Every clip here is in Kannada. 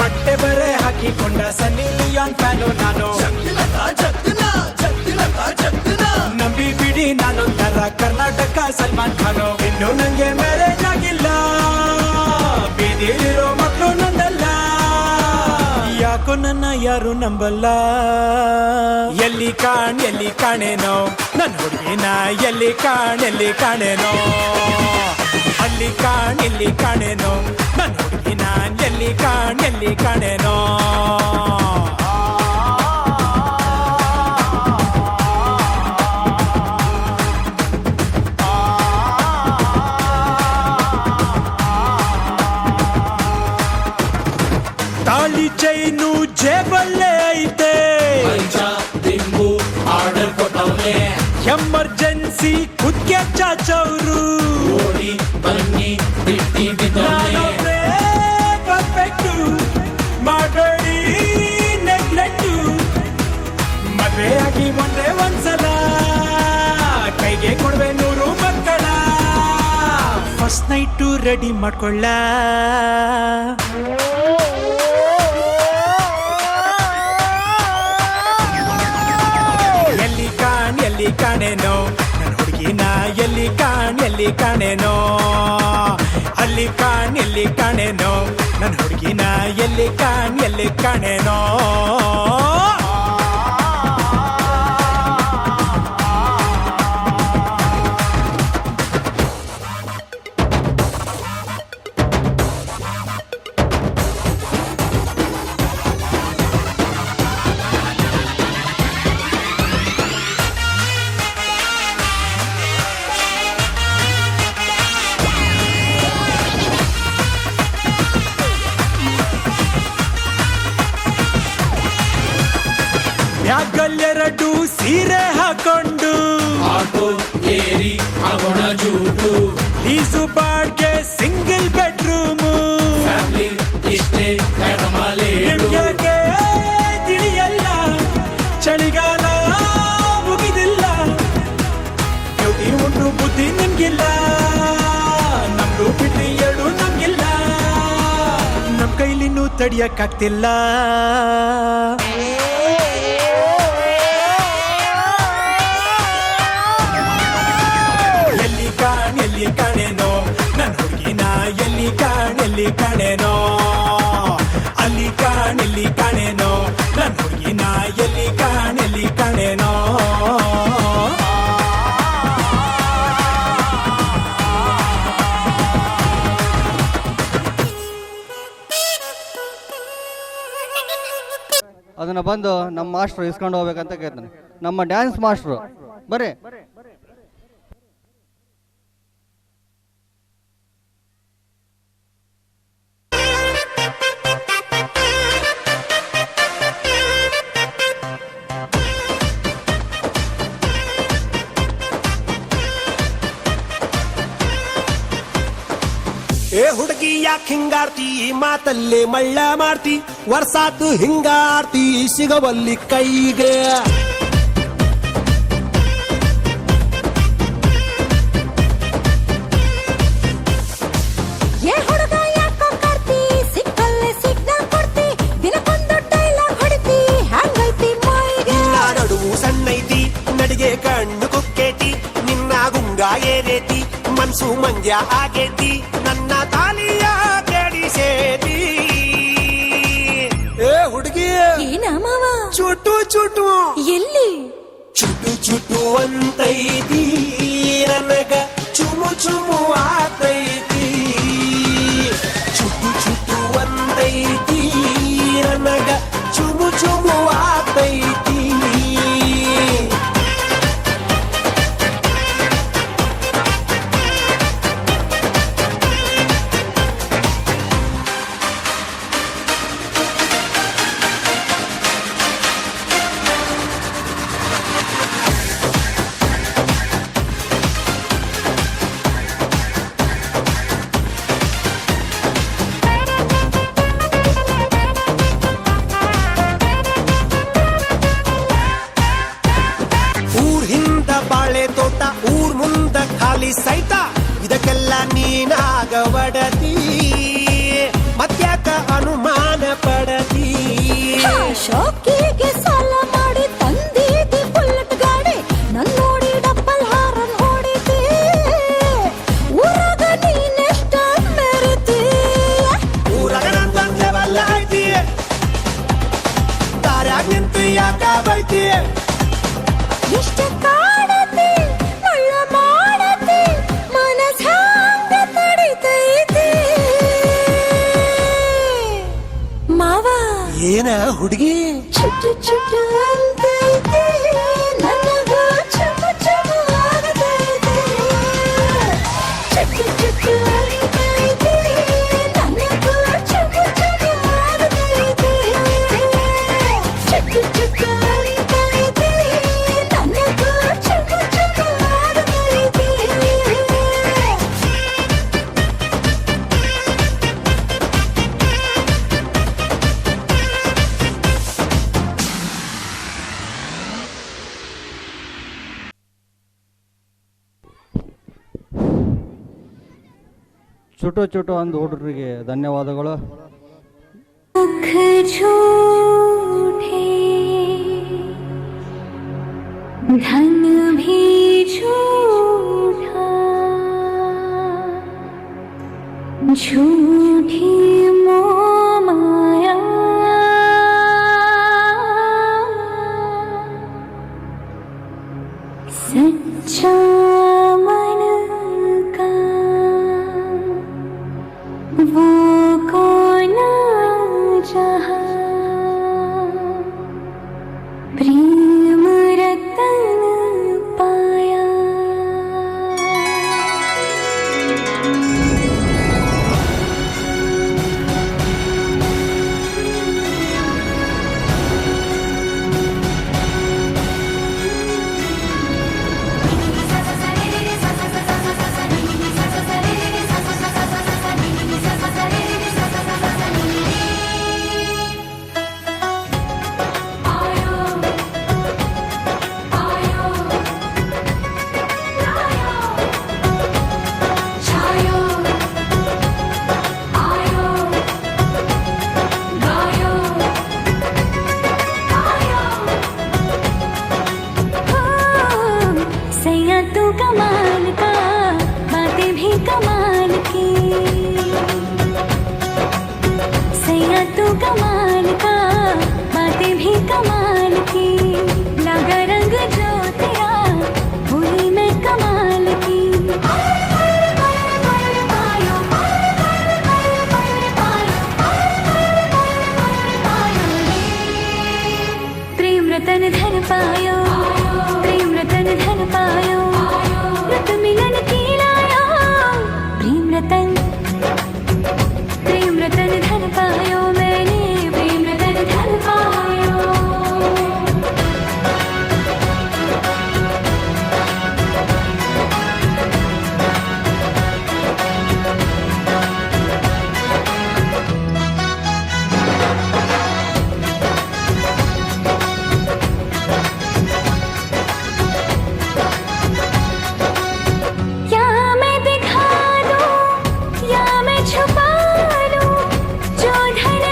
ಬಟ್ಟೆ ಬರೆ ಹಾಕಿಕೊಂಡ ಸನ್ನಿ ಲಿಯೋನ್ ಫ್ಯಾನು ನಾನು, ನಂಬಿ ಬಿಡಿ ನಾನೊಂಥರ ಕರ್ನಾಟಕ ಸಲ್ಮಾನ್ ಖಾನು. ಇನ್ನು ನಂಗೆ ಮ್ಯಾರೇಜ್ ಆಗಿಲ್ಲ, ಬೀದಿಲಿರೋ ಮಕ್ಕಳು ನಂದಲ್ಲ, ಯಾಕೋ ನನ್ನ ಯಾರು ನಂಬಲ್ಲ. ಎಲ್ಲಿ ಕಾಣೇನೋ ನನ್ನ ಹುಡುಗಿನ, ಎಲ್ಲಿ ಕಾಣೇನೋ ಅಲ್ಲಿ ಇಲ್ಲಿ ಕಾಣೇನೋ ನನ್ನ ಹುಡುಗಿನ, ಎಲ್ಲಿ ಕಾಣೇನೋ. ತಾಳಿ ಚೈನು ಜೇಬಲ್ಲೇ ಐತೆ, ಆರ್ಡರ್ ಕೊಟ್ಟವ್ರೆ, ಎಮರ್ಜೆನ್ಸಿ ಕುದ್ಕೆ ಚಾಚವ್ರು, ಬನ್ನಿ ಬಿಟ್ಟಿ ಬಿದ್ದವ್ರೆ. ಪರ್ಫೆಕ್ಟು ಮಾಡಬೇಡಿ ನೆಗ್ಲೆಕ್ಟು, ಮದುವೆ ಆಗಿ ಒಂದ್ಸಲ ಕೈಗೆ ಕೊಡ್ವೆ 100 ಮಕ್ಕಳ. ಫಸ್ಟ್ ನೈಟು ರೆಡಿ ಮಾಡ್ಕೊಳ್ಳ. ಎಲ್ಲಿ ಕಾಣೇನೋ ನನ್ನ ಹುಡುಗಿನ, ಎಲ್ಲಿ ಕಾಣೇನೋ ಅಲ್ಲಿ ಇಲ್ಲಿ ಕಾಣೇನೋ ನನ್ನ ಹುಡುಗಿನ, ಎಲ್ಲಿ ಕಾಣೇನೋ. ಬ್ಯಾಗಲ್ಲೆರಡು ಸೀರೆ ಹಾಕೊಂಡು, ಆಟೋ ಏರಿ ಆಗೋಣ ಜೂಟು, ಈಸು ಬಾಡ್ಗೆ ಸಿಂಗಲ್ ಬೆಡ್ರೂಮು, ಫ್ಯಾಮಿಲಿ ಇಷ್ಟೇ ಕಡಮಲೇಡು. ಯಾಕೆ ತಿಳಿಯಲ್ಲ ಚಳಿಗಾಲ ಮುಗಿದಿಲ್ಲ, ಬ್ಯೂಟಿ ಉಂಟು ಬುದ್ಧಿ ನಿಮ್ಗಿಲ್ಲ, ನಮ್ದು ಬಿಟ್ಟಿ 2 ನಮ್ಗಿಲ್ಲ, ನಮ್ ಕೈಲಿನ್ನೂ ತಡಿಯಕ್ಕಾಗ್ತಿಲ್ಲ. ಎಲ್ಲಿ ಕಾಣೇನೋ ನನ್ನ ಹುಡುಗಿನ, ಎಲ್ಲಿ ಕಾಣೇನೋ ಅಲ್ಲಿ ಇಲ್ಲಿ ಕಾಣೇನೋ ನನ್ನ ಹುಡುಗಿನ, ಎಲ್ಲಿ ಕಾಣೇನೋ. ಅದನ್ನ ಬಂದು ನಮ್ಮ ಮಾಸ್ಟ್ರು ಇಸ್ಕೊಂಡು ಹೋಗ್ಬೇಕಂತ ಕೇಳ್ತಾನೆ, ನಮ್ಮ ಡ್ಯಾನ್ಸ್ ಮಾಸ್ಟ್ರು. ಬರ್ರಿ. ಏ ಹುಡುಗಿ ಯಾಕೆ ಹಿಂಗಾರ್ತಿ, ಮಾತಲ್ಲೇ ಮಳ್ಳ ಮಾಡ್ತಿ, ವರ್ಷಾತು ಹಿಂಗಾರ್ತಿ ಸಿಗವಲ್ಲಿ ಕೈಗೆ. ಏ ಹುಡುಗ ಯಾಕೋ ಕಾಡ್ತಿ, ಸಿಕ್ಕಲ್ಲೇ ಸಿಗ್ನಲ್ ಕೊಡ್ತಿ, ದಿನಕ್ಕೊಂದು ಡೈಲಾಗ್ ಹೊಡಿತಿ, ಹ್ಯಾಂಗೈತಿ ಮೈಗೆ. ನಡುವು ಸಣ್ಣೈತಿ, ನಡಿಗೆ ಕಣ್ಣು ಕುಕ್ಕೇತಿ, ನಿನ್ನ ಗುಂಗ ಏರೇತಿ, ಮನ್ಸು ಮಂದ್ಯ ಆಗೇತಿ, ನನ್ನ ತಾಲಿಯ ಕೆಡಿಸೇತಿ. ಏ ಹುಡುಗಿ ಏನ ಮಾವ, ಚುಟು ಚುಟು ಎಲ್ಲಿ ಚುಟು ಅಂತೈತಿ, ನನಗ ಚುಮು ಚುಮು ಆತೈತಿ, ಚುಟು ಅಂತೈತಿ, ನನಗ ಚುಮು ಚುಮು ಆತೈತಿ. ಗೆಳತಿ ಮತ್ಯಾಕ ಅನುಮಾನ ಪಡತಿ ಶೋಕಿಗೆ ಸಾಲ ಮಾಡಿ ತಂದಿದ್ದಿ ಬುಲೆಟ್ ಗಾಡಿ ನನ್ ನೋಡಿ ಡಬ್ಬಲ್ ಹಾರನ್ ಹೊಡಿತಿ ಊರಾಗ ನೀನೆಷ್ಟ ಮೆರಿತಿ ಊರಾಗ ನಂದಂಗೆ ಬಲ್ಲ ಐತಿ ದಾರ್ಯಾಗ ನಿಂತು ಯಾಕ ಬೈತಿ ಇಷ್ಟ ಕಾಡತಿ ಮುಳ್ಳ ಮಾಡತಿ ಮನಸ್ ಹ್ಯಾಂಗ ತಡಿತೈತಿ ಮಾವ ಏನ ಹುಡುಗಿ ಚುಟ್ಟು ಚುಟ್ಟು ಅಂತೈತಿ ನನಗ ಚುಮ್ಮು ಚುಮ್ಮು ಆಗತೈತಿ ಚುಟ್ಟು ಚುಟ್ಟು ಅಂತೈತಿ ನನಗ ಚುಮ್ಮು ಚುಮ್ಮು ಆಗತೈತಿ ಚುಟ್ಟು ಚುಟ್ಟು ಅಂತೈತಿ ನನಗ ಚುಮ್ಮು ಚುಮ್ಮು ಆಗತೈತಿ ಚುಟು ಚುಟು ಅಂದ ಹುಡುಗರಿಗೆ ಧನ್ಯವಾದಗಳು. दुख झूठे धन भी झूठा झूठी मोह माया सच्चा मन का वो कौन जहाँ प्रेम रतन पाया सैया तू कमाल का बातें भी कमाल की सैया तू कमाल का बातें भी कमाल की लगा रंग जो तेरा हुई मैं कमाल की प्रेम रतन धन पायो प्रेम रतन धन पायो रत मिलन की लायो प्रेम रतन धन पायो मैंने प्रेम रतन धन पायो या मैं दिखा दूं या मैं छुपा लूं जो धन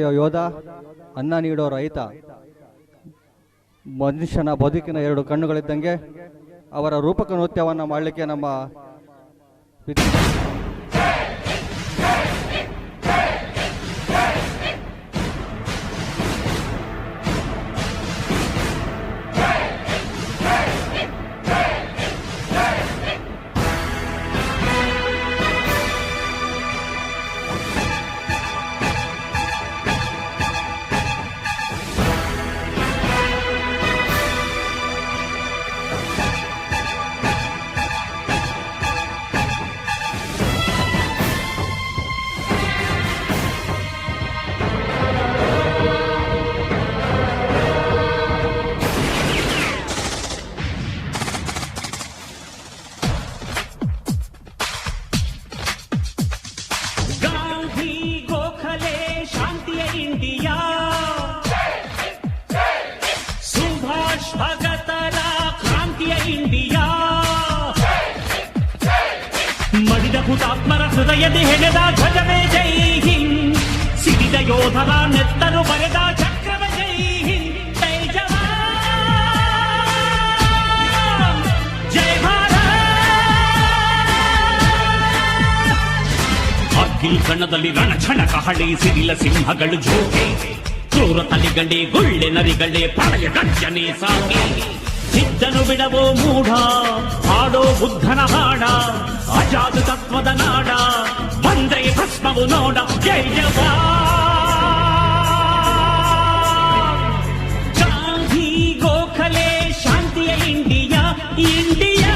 ಕಾಯೋ ಯೋಧ, ಅನ್ನ ನೀಡೋ ರೈತ, ಮನುಷ್ಯನ ಬದುಕಿನ ಎರಡು ಕಣ್ಣುಗಳಿದ್ದಂಗೆ ಅವರ ರೂಪಕ ನೃತ್ಯವನ್ನು ಮಾಡಲಿಕ್ಕೆ ನಮ್ಮ ಭಗತರ ಕ್ರಾಂತಿಯ ಇಂಡಿಯಾ, ಮಡಿದ ಹುತಾತ್ಮರ ಹೃದಯದ ಹೆಣೆದ ಧ್ವಜವೇ ಜೈ ಹಿಂದ್, ಸಿಡಿದ ಯೋಧರ ನೆತ್ತರು ಬರೆದ ಚಕ್ರವ ಜೈ ಹಿಂದ್, ಜೈ ಜವಾನ್ ಜೈ ಭಾರತ್. ಅಗ್ನಿ ಕಣದಲ್ಲಿ ರಣಛಣ ಕಹಳೆ, ಸಿಡಿಲ ಸಿಂಹಗಳು ಜೋಗೆ, ಕ್ರೂರ ತಲಿಗಂಡೆ ಗುಳ್ಳೆ ನರಿಗಂಡೆ ಪ್ರಳಯ ಗರ್ಜನೆ ಸಾಗಿ, ಸಿದ್ಧನು ಬಿಡವೋ ಮೂಢ, ಹಾಡೋ ಬುದ್ಧನ ಹಾಡ, ಅಜಾದು ತತ್ವದ ನಾಡ, ಬಂದ್ರೆ ಭಸ್ಮವು ನೋಡ, ಜೈ ಜವಾನ್. ಗಾಂಧಿ ಗೋಖಲೆ ಶಾಂತಿಯ ಇಂಡಿಯಾ, ಇಂಡಿಯಾ.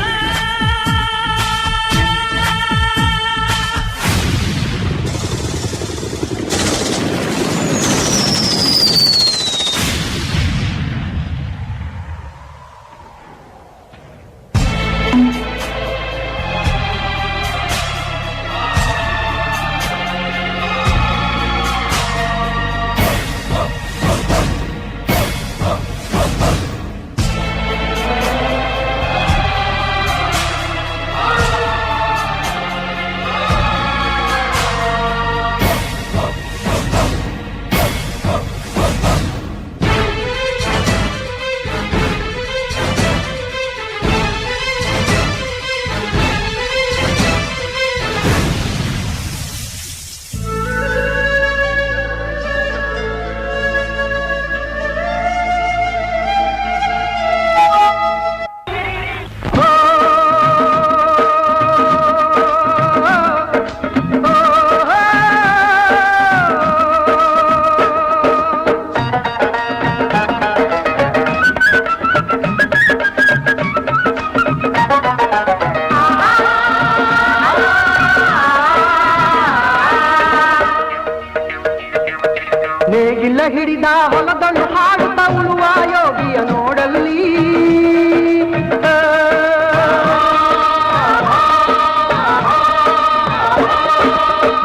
ನೇಗಿಲ ಹಿಡಿದ ಹೊಲದಳು ಹಾಡುತ್ತ ಉಳುವ ಯೋಗಿಯ ನೋಡಲ್ಲಿ,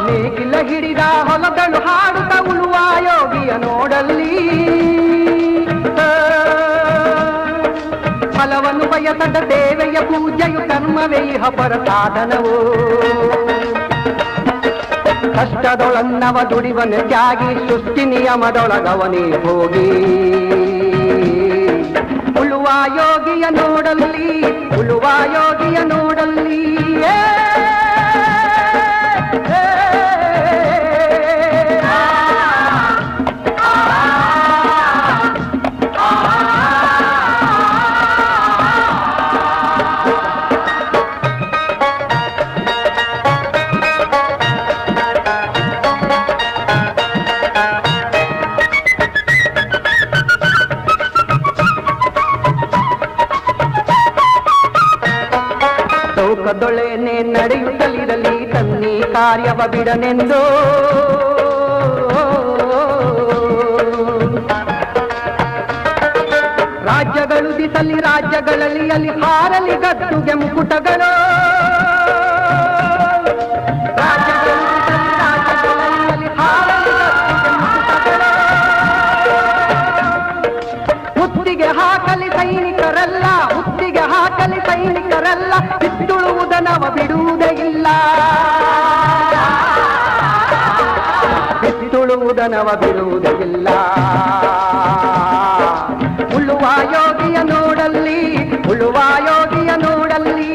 ನೇಗಿಲ ಹಿಡಿದ ಹೊಲದಳು ಹಾಡುತ್ತ ಉಳುವ ಯೋಗಿಯ ನೋಡಲ್ಲಿ, ಫಲವನ್ನು ಬಯಸದ ದೇವೆಯ ಪೂಜೆಯು ಕರ್ಮವೇ ಇಹ ಪರ ಸಾಧನವೋ, ಕಷ್ಟದೊಳನ್ನವ ದುಡಿವನ ತ್ಯಾಗಿ, ಸೃಷ್ಟಿ ನಿಯಮದೊಳಗವನೇ ಹೋಗಿ, ಉಳುವ ಯೋಗಿಯ ನೋಡಲ್ಲಿ, ಉಳುವ ಯೋಗಿಯ ನೋಡಲ್ಲಿ. ಲೋಕದೊಳೆನೆ ನಡೆಯುತ್ತಲಿರಲಿ ತನ್ನಿ ಕಾರ್ಯವ ಬಿಡನೆಂದು, ರಾಜ್ಯಗಳು ದಿಸಲಿ ರಾಜ್ಯಗಳಲ್ಲಿ ಅಲ್ಲಿ ಹಾರಲಿ ಗದ್ದುಗೆ ಮುಕುಟಗಳು, ರಾಜ್ಯಗಳು ದಿಸಲಿ ರಾಜ್ಯಗಳಲ್ಲಿ ಅಲ್ಲಿ ಹಾರಲಿ ಗದ್ದುಗೆ ಮುಕುಟಗಳು, ಹುತ್ತಿಗೆ ಹಾಕಲಿ ಸೈನಿಕರಲ್ಲ, ಹುತ್ತಿಗೆ ಹಾಕಲಿ ಸೈನಿಕರಲ್ಲ, ಬಿತ್ತುಳುವುದನವ ಬಿಡುವುದೇ ಇಲ್ಲ, ಬಿತ್ತುಳುವುದ ಹುಡುಗನವ ಬಿಡುವುದೇ ಇಲ್ಲ. ಉಳುವ ಯೋಗಿಯ ನೋಡಲ್ಲಿ, ಉಳುವ ಯೋಗಿಯ ನೋಡಲ್ಲಿ.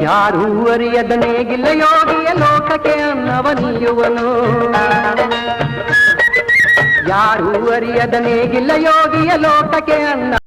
ಯಾರೂ ಅರಿಯದ ನೇಗಿಲ್ಲ ಯೋಗಿಯ ಲೋಕಕ್ಕೆ ಅನ್ನವ ನೀಯುವನು. ಯಾರೂ ಅರಿಯದ ನೇಗಿಲ್ಲ ಯೋಗಿಯ ಲೋಕಕ್ಕೆ ಅನ್ನ